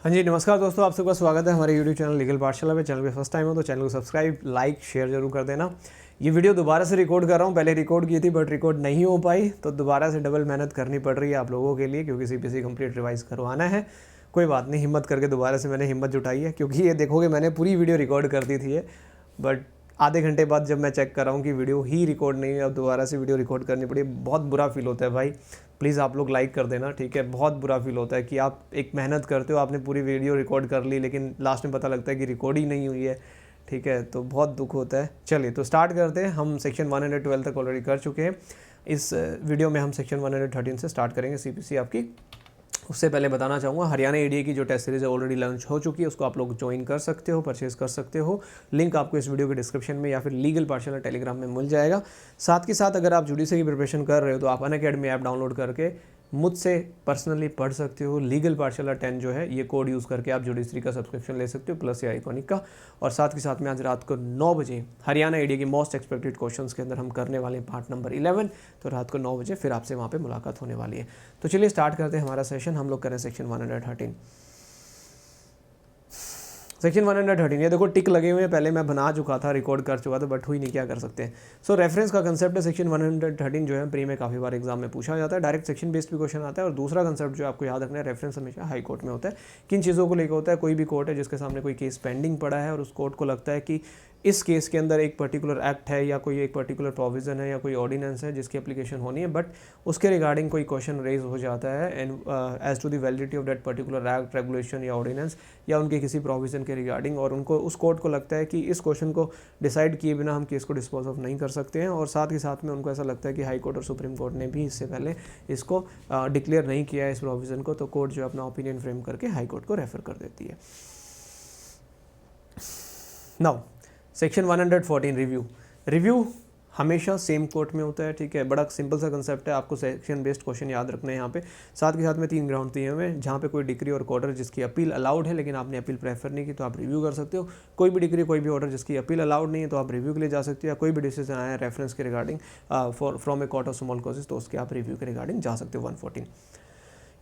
हाँ जी, नमस्कार दोस्तों, आप सबका स्वागत है हमारे यूट्यूब चैनल लीगल पाठशाला पे। चैनल पे फर्स्ट टाइम हो तो चैनल को सब्सक्राइब, लाइक, शेयर जरूर कर देना। ये वीडियो दोबारा से रिकॉर्ड कर रहा हूँ, पहले रिकॉर्ड की थी बट रिकॉर्ड नहीं हो पाई, तो दोबारा से डबल मेहनत करनी पड़ रही है आप लोगों के लिए, क्योंकि सीपीसी कंप्लीट रिवाइज करवाना है। कोई बात नहीं, हिम्मत करके दोबारा से मैंने हिम्मत जुटाई है, क्योंकि ये देखोगे मैंने पूरी वीडियो रिकॉर्ड कर दी थी बट आधे घंटे बाद जब मैं चेक कर रहा हूँ कि वीडियो ही रिकॉर्ड नहीं है, अब दोबारा से वीडियो रिकॉर्ड करनी पड़ी। बहुत बुरा फील होता है भाई, प्लीज़ आप लोग लाइक कर देना, ठीक है। बहुत बुरा फील होता है कि आप एक मेहनत करते हो, आपने पूरी वीडियो रिकॉर्ड कर ली लेकिन लास्ट में पता लगता है कि रिकॉर्ड ही नहीं हुई है, ठीक है, तो बहुत दुख होता है। चलिए तो स्टार्ट करते हैं। हम सेक्शन 112 तक ऑलरेडी कर चुके हैं। इस वीडियो में हम सेक्शन 113 से स्टार्ट करेंगे सीपीसी आपकी। उससे पहले बताना चाहूँगा, हरियाणा एडीए की जो टेस्ट सीरीज़ है ऑलरेडी लॉन्च हो चुकी है, उसको आप लोग ज्वाइन कर सकते हो, परचेज कर सकते हो। लिंक आपको इस वीडियो के डिस्क्रिप्शन में या फिर लीगल पाठशाला टेलीग्राम में मिल जाएगा। साथ के साथ अगर आप जुडिशरी की प्रिपरेशन कर रहे हो तो आप अनअकैडमी ऐप डाउनलोड करके मुझसे पर्सनली पढ़ सकते हो। लीगल पाठशाला 10 जो है, ये कोड यूज़ करके आप जुडिशरी का सब्सक्रिप्शन ले सकते हो, प्लस या आइकॉनिक का। और साथ के साथ में आज रात को 9 बजे हरियाणा एडीए के मोस्ट एक्सपेक्टेड क्वेश्चंस के अंदर हम करने वाले हैं पार्ट नंबर 11। तो रात को 9 बजे फिर आपसे वहाँ पे मुलाकात होने वाली है। तो चलिए स्टार्ट करते हैं हमारा सेशन। हम लोग करें सेक्शन 113। सेक्शन 113, ये देखो टिक लगे हुए हैं, पहले मैं बना चुका था, रिकॉर्ड कर चुका था बट हुई नहीं, क्या कर सकते हैं। सो रेफरेंस का कंसेप्ट है सेक्शन 113 जो है, प्री में काफ़ी बार एग्जाम में पूछा जाता है, डायरेक्ट सेक्शन बेस्ड भी क्वेश्चन आता है। और दूसरा कंसेप्ट जो आपको याद रखना है, रेफरेंस हमेशा हाई कोर्ट में होता है। किन चीज़ों को लेकर होता है? कोई भी कोर्ट है जिसके सामने कोई केस पेंडिंग पड़ा है और उस कोर्ट को लगता है कि इस केस के अंदर एक पर्टिकुलर एक्ट है या कोई एक पर्टिकुलर प्रोविज़न है या कोई ऑर्डिनेंस है जिसकी एप्लीकेशन होनी है, बट उसके रिगार्डिंग कोई क्वेश्चन रेज हो जाता है and as to the validity of that particular act, regulation या ऑर्डिनेंस या उनके किसी प्रोविज़न के रिगार्डिंग, और उनको उस कोर्ट को लगता है कि इस क्वेश्चन को डिसाइड किए बिना हम केस को डिस्पोज ऑफ नहीं कर सकते हैं। और साथ ही साथ में उनको ऐसा लगता है कि हाई कोर्ट और सुप्रीम कोर्ट ने भी इससे पहले इसको डिक्लेयर नहीं किया है इस प्रोविज़न को, तो कोर्ट जो अपना ओपिनियन फ्रेम करके हाई कोर्ट को रेफर कर देती है। नाउ सेक्शन 114 रिव्यू हमेशा सेम कोर्ट में होता है, ठीक है। बड़ा सिंपल सा कंसेप्ट है, आपको सेक्शन बेस्ड क्वेश्चन याद रखना है यहाँ पे। साथ के साथ में 3 ग्राउंड दिए हुए हैं, जहाँ पे कोई डिग्री और ऑर्डर जिसकी अपील अलाउड है लेकिन आपने अपील प्रेफर नहीं की तो आप रिव्यू कर सकते हो। कोई भी डिग्री, कोई भी ऑर्डर जिसकी अपील अलाउड नहीं है तो आप रिव्यू के लिए जा सकते हो। या कोई भी डिसीजन आया है रेफरेंस के regarding from a court of small causes, तो उसके आप रिव्यू के रिगार्डिंग जा सकते हो। 114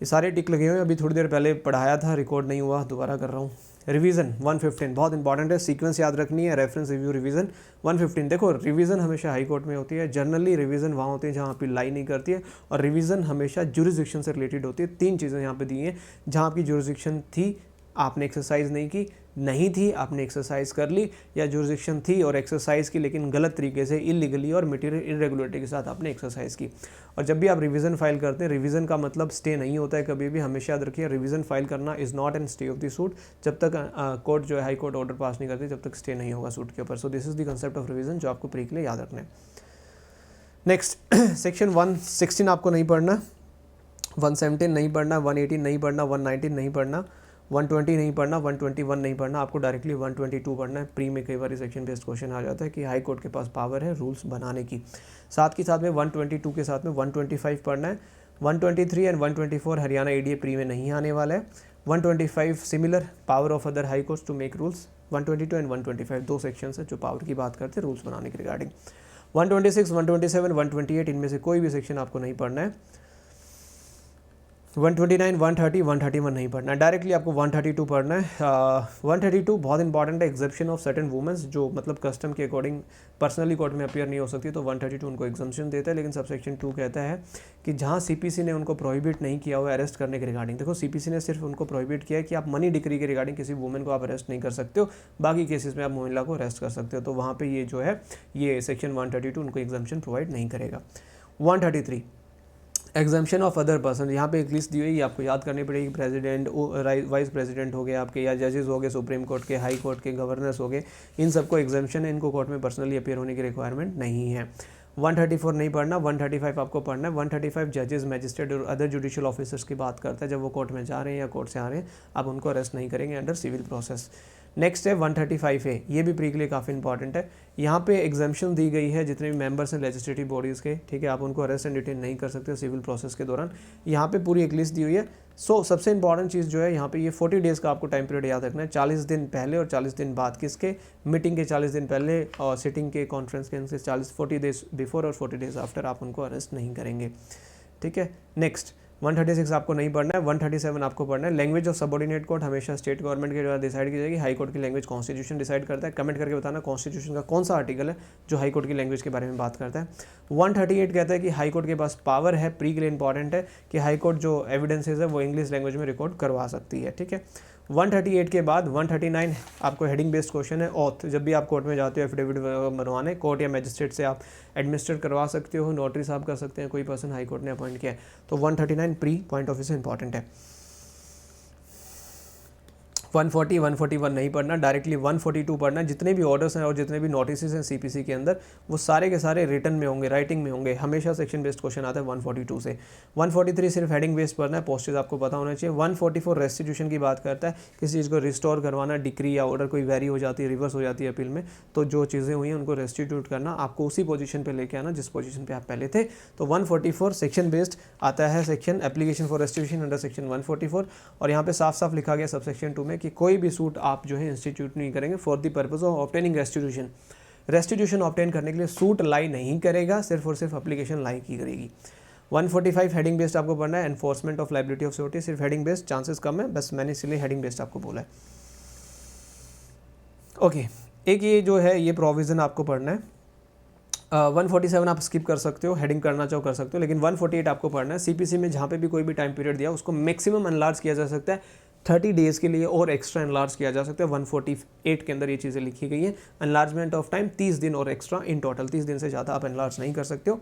ये सारे टिक लगे हुए हैं। अभी थोड़ी देर पहले पढ़ाया था, रिकॉर्ड नहीं हुआ, दोबारा कर रहा हूँ। रिवीजन 115 बहुत इंपॉर्टेंट है, सीक्वेंस याद रखनी है। Reference, review, revision 115। देखो रिवीजन हमेशा हाई कोर्ट में होती है, जनरली रिवीजन वहाँ होती है जहाँ अपील लाई नहीं करती है, और रिवीजन हमेशा जुरिसडिक्शन से रिलेटेड होती है। 3 चीज़ें यहाँ पे दी हैं, जहाँ आपकी जुरिसडिक्शन थी आपने एक्सरसाइज नहीं की, नहीं थी आपने एक्सरसाइज कर ली, या जुरिसडिक्शन थी और एक्सरसाइज की लेकिन गलत तरीके से, इलीगली और मटेरियल इरेगुलरिटी के साथ आपने एक्सरसाइज की। और जब भी आप रिवीजन फाइल करते हैं, रिवीजन का मतलब स्टे नहीं होता है कभी भी, हमेशा याद रखिए रिवीजन फाइल करना is not an stay of the suit. जब तक कोर्ट जो है हाई कोर्ट ऑर्डर पास नहीं करती, जब तक स्टे नहीं होगा सूट के ऊपर। So this is the concept of revision जो आपको प्री के लिए याद रखना है। नेक्स्ट सेक्शन 116 आपको नहीं पढ़ना, 117 नहीं पढ़ना, 118 नहीं पढ़ना, 119 नहीं पढ़ना, 120 नहीं पढ़ना, 121 नहीं पढ़ना, आपको डायरेक्टली 122 पढ़ना है। प्री में कई बार सेक्शन बेस्ड क्वेश्चन आ जाता है कि हाई कोर्ट के पास पावर है रूल्स बनाने की। साथ के साथ में 122 के साथ में 125 पढ़ना है। 123 एंड 124 हरियाणा एडीए प्री में नहीं आने वाला है। 125 similar, power of other high courts to make rules. 122 and 125 2 section है जो पावर की बात करते हैं रूल्स बनाने के रिगार्डिंग। 126, 127, 128 इनमें से कोई भी सेक्शन आपको नहीं पढ़ना है। 129, 130, 131 नहीं पढ़ना है, डायरेक्टली आपको 132 पढ़ना है। 132 बहुत इंपॉर्टेंट है, एग्जेप्शन ऑफ सर्टेन वुमेंस जो मतलब कस्टम के अकॉर्डिंग पर्सनली कोर्ट में अपीयर नहीं हो सकती, तो 132 उनको एग्जम्पशन देता है। लेकिन सबसेक्शन 2 कहता है कि जहाँ सीपीसी ने उनको प्रोहिबिट नहीं किया हुआ अरेस्ट करने के रिगार्डिंग, देखो सीपीसी ने सिर्फ उनको प्रोहिबिट किया है कि आप मनी डिक्री के रिगार्डिंग किसी वुमेन को आप अरेस्ट नहीं कर सकते हो, बाकी केसेस में आप महिला को अरेस्ट कर सकते हो, तो वहाँ पर ये जो है ये सेक्शन 132 उनको एग्जम्पशन प्रोवाइड नहीं करेगा। 133 एग्जाम्पशन ऑफ अदर पर्सन, यहाँ पे एक लिस्ट दी हुई है, आपको याद करनी पड़ेगी। प्रेसिडेंट, वाइस प्रेसिडेंट हो गए आपके, या जजेस हो गए सुप्रीम कोर्ट के, हाई कोर्ट के, गवर्नर्स हो गए, इन सबको एग्जाम्पशन है, इनको कोर्ट में पर्सनली अपीयर होने की रिक्वायरमेंट नहीं है। 134 नहीं पढ़ना, 135 आपको पढ़ना है। 135 जजेस, मैजिस्ट्रेट और अदर जुडिशियल ऑफिसर्स की बात करता है, जब वो कोर्ट में जा रहे हैं या कोर्ट से आ रहे हैं आप उनको अरेस्ट नहीं करेंगे अंडर सिविल प्रोसेस। नेक्स्ट है 135 है, ये भी प्री के लिए काफ़ी इंपॉर्टेंट है। यहाँ पे एग्जाम्पशन दी गई है जितने भी मेंबर्स हैं लेजिस्लेटिव बॉडीज़ के, ठीक है, आप उनको अरेस्ट एंड डिटेन नहीं कर सकते सिविल प्रोसेस के दौरान। यहाँ पे पूरी एक लिस्ट दी हुई है। सो सबसे इंपॉर्टेंट चीज़ जो है यहाँ पे ये 40 डेज़ का आपको टाइम पीरियड याद रखना है, 40 दिन पहले और 40 दिन बाद, किसके? मीटिंग के 40 दिन पहले और सिटिंग के, कॉन्फ्रेंस के 40 डेज बिफोर और 40 डेज आफ्टर आप उनको अरेस्ट नहीं करेंगे, ठीक है। नेक्स्ट 136 आपको नहीं पढ़ना है, 137 आपको पढ़ना है। लैंग्वेज ऑफ सबऑर्डिनेट कोर्ट हमेशा स्टेट गवर्नमेंट के द्वारा डिसाइड की जाएगी। हाई कोर्ट की लैंग्वेज कॉन्स्टिट्यूशन डिसाइड करता है। कमेंट करके बताना कॉन्स्टिट्यूशन का कौन सा आर्टिकल है जो हाई कोर्ट की लैंग्वेज के बारे में बात करता है। 138 कहता है कि हाई कोर्ट के पास पावर है, प्री के लिए इंपॉर्टेंट है कि हाई कोर्ट जो एविडेंसेज है वो इंग्लिश लैंग्वेज में रिकॉर्ड करवा सकती है, ठीक है। 138 के बाद 139 आपको हेडिंग बेस्ड क्वेश्चन है। ऑथ, जब भी आप कोर्ट में जाते हो एफिडेविट बनवाने, कोर्ट या मैजिस्ट्रेट से आप एडमिनिस्ट्रेट करवा सकते हो, नोटरी साहब कर सकते हैं, कोई पर्सन हाई कोर्ट ने अपॉइंट किया है। तो 139 प्री पॉइंट ऑफ व्यू से इंपॉर्टेंट है। 140, 141 नहीं पढ़ना, डायरेक्टली 142 पढ़ना। जितने भी ऑर्डर्स हैं और जितने भी नोटिस हैं सीपीसी के अंदर वो सारे के सारे रिटन में होंगे, राइटिंग में होंगे। हमेशा सेक्शन बेस्ड क्वेश्चन आता है 142 से। 143 सिर्फ हेडिंग बेस्ड पढ़ना है, पोस्टेज आपको पता होना चाहिए। 144 रेस्टिट्यूशन की बात करता है, किसी चीज़ को रिस्टोर करवाना, डिक्री या ऑर्डर कोई वेरी हो जाती है, रिवर्स हो जाती है अपील में, तो जो चीज़ें हुई हैं उनको रेस्टिट्यूट करना, आपको उसी पोजीशन पे लेके आना जिस पोजीशन पे आप पहले थे। तो 144 सेक्शन बेस्ड आता है, section application for restitution under section 144। और यहाँ पे साफ साफ लिखा गया सब सेक्शन 2 में कि कोई भी सूट आप जो है इंस्टीट्यूट नहीं करेंगे for the purpose of obtaining restitution. Restitution obtain करने के लिए सूट लाई नहीं करेगा, सिर्फ और सिर्फ एप्लीकेशन लाई की करेगी। 145 हेडिंग बेस्ड आपको पढ़ना है, enforcement of liability of security, सिर्फ हेडिंग बेस्ड, चांसेस कम है, बस मैंने इसलिए हेडिंग बेस्ड आपको बोला है। ओके, एक ये जो है ये प्रोविज़न आपको पढ़ना है। 147 आप स्किप कर सकते हो, हेडिंग करना चाहो कर सकते हो, लेकिन 148 आपको पढ़ना है। सीपीसी में जहाँ पे भी कोई भी टाइम पीरियड दिया उसको मैक्सिमम एनलार्ज किया जा सकता है 30 डेज़ के लिए, और एक्स्ट्रा एनलार्ज किया जा सकता है। 148 के अंदर ये चीज़ें लिखी गई हैं। एनलार्जमेंट ऑफ टाइम 30 दिन और एक्स्ट्रा, इन टोटल 30 दिन से ज़्यादा आप एनलार्ज नहीं कर सकते हो।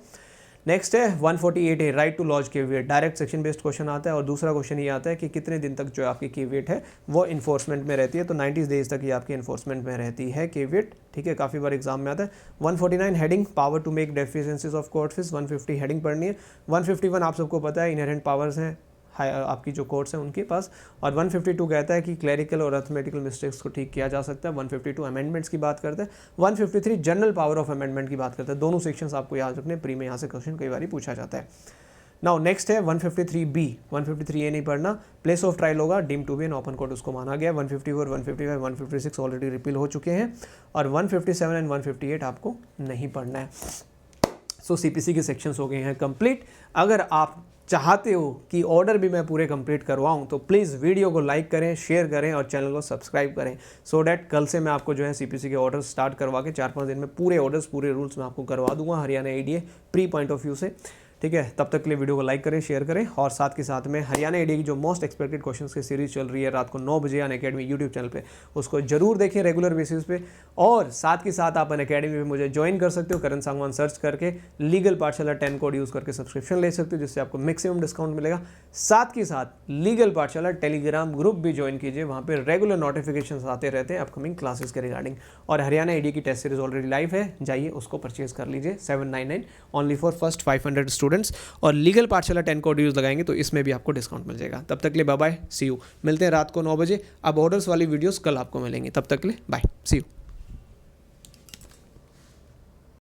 नेक्स्ट है 148 है right to lodge caveat, direct section based question आता है। और दूसरा क्वेश्चन ये आता है कि कितने दिन तक जो आपकी केविएट है वो इन्फोर्समेंट में रहती है। तो 90 डेज तक ये आपकी इन्फोर्समेंट में रहती है केविएट, ठीक है, काफ़ी बार एग्जाम में आता है। 149 heading power to make deficiencies of court fees, 150 heading पढ़नी है। 151 आप सबको पता है इनहेरेंट पावर्स हैं आपकी जो कोर्ट्स हैं उनके पास। और 152 कहता है कि क्लैरिकल और अर्थमेटिकल मिस्टेक्स को ठीक किया जा सकता है। 152 अमेंडमेंट्स की बात करता है। 153 जनरल पावर ऑफ अमेंडमेंट की बात करता है। दोनों सेक्शंस आपको याद रखने, प्री में यहाँ से क्वेश्चन कई बार पूछा जाता है। नाउ नेक्स्ट है 153B, 153A नहीं पढ़ना, प्लेस ऑफ ट्रायल होगा, deem to be an open court उसको माना गया। 154, 155, 156 ऑलरेडी रिपील हो चुके हैं। और 157 एंड 158 आपको नहीं पढ़ना है। सो सीपीसी के सेक्शंस हो गए हैं कंप्लीट। अगर आप चाहते हो कि ऑर्डर भी मैं पूरे कंप्लीट करवाऊं तो प्लीज़ वीडियो को लाइक करें, शेयर करें और चैनल को सब्सक्राइब करें, सो डैट कल से मैं आपको जो है सीपीसी के ऑर्डर स्टार्ट करवा के 4-5 दिन में पूरे ऑर्डर्स, पूरे रूल्स मैं आपको करवा दूंगा Haryana ADA pre point of view से, ठीक है। तब तक के लिए वीडियो को लाइक करें, शेयर करें, और साथ के साथ में हरियाणा एडीए की जो मोस्ट एक्सपेक्टेड क्वेश्चंस की सीरीज चल रही है रात को 9 बजे अनअकैडमी यूट्यूब चैनल पे, उसको जरूर देखें रेगुलर बेसिस पे। और साथ के साथ आप अनअकैडमी में मुझे ज्वाइन कर सकते हो, करण सांगवान सर्च करके लीगल पाठशाला 10 कोड यूज़ करके सब्सक्रिप्शन ले सकते हो, जिससे आपको मैक्सिमम डिस्काउंट मिलेगा। साथ के साथ लीगल पाठशाला टेलीग्राम ग्रुप भी ज्वाइन कीजिए, वहाँ पर रेगुलर नोटिफिकेशन आते रहते हैं अपकमिंग क्लासेस के रिगार्डिंग। और हरियाणा एडीए की टेस्ट सीरीज ऑलरेडी लाइव है, जाइए उसको परचेज कर लीजिए, 799 ओनली फॉर फर्स्ट 500 स्टूडेंट्स। और लीगल पाठशाला 10 कोड यूज़ लगाएंगे तो इसमें भी आपको डिस्काउंट मिल जाएगा। तब तक के लिए बाय बाय, सी यू। मिलते हैं रात को 9 बजे। अब ऑर्डर्स वाली वीडियोस कल आपको मिलेंगी, तब तक के लिए बाय, सी यू।